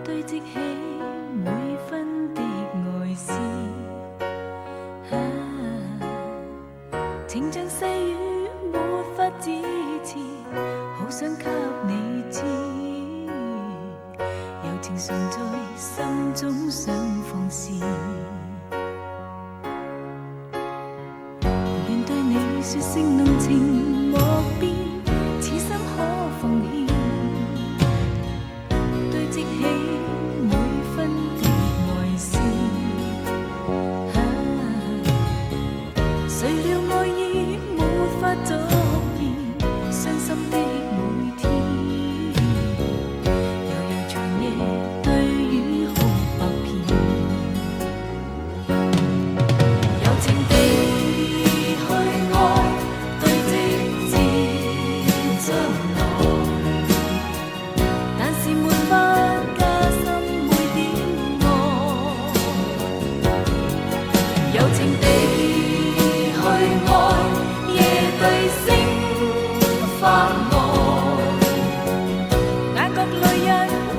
堆積起每分的愛思，情像細雨沒法自持，好想給你知，柔情常在心中想放肆，願對你說聲濃情莫變，此心可奉獻，堆積起每分的愛思，誰料愛意沒法作現，傷心的每天，悠悠長夜對雨哭百遍，柔情地去愛，堆積至將來，但是沒法加深每點愛，柔情地去愛，夜對星發呆，眼角淚印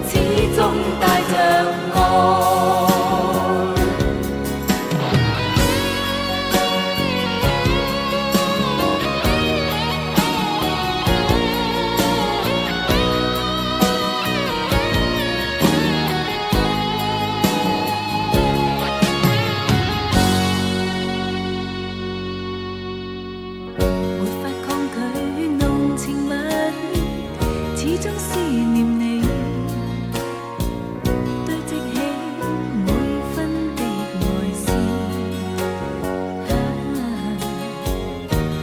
始終帶着愛。沒法抗拒濃情蜜意，始終思念你，堆積起每分的愛思，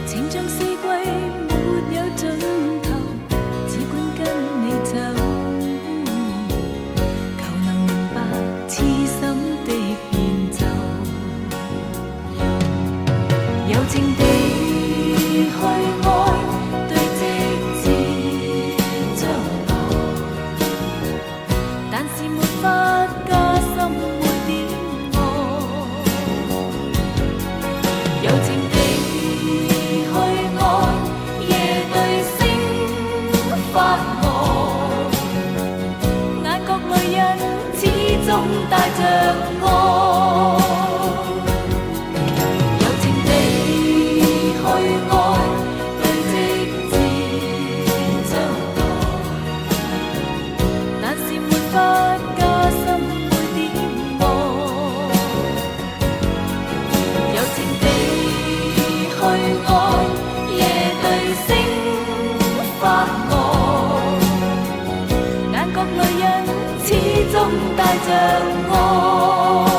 情像四季沒有盡頭，只管跟你走，求能明白痴心的變奏，柔情地去愛，堆積至將來，但是沒法加深每點愛，柔情地去愛，夜對星發呆，眼角淚印始終帶着愛。柔情地去愛，堆積至將來，但是沒法加深每點愛，柔情地去愛，夜對星發呆，眼角淚印始終帶着愛。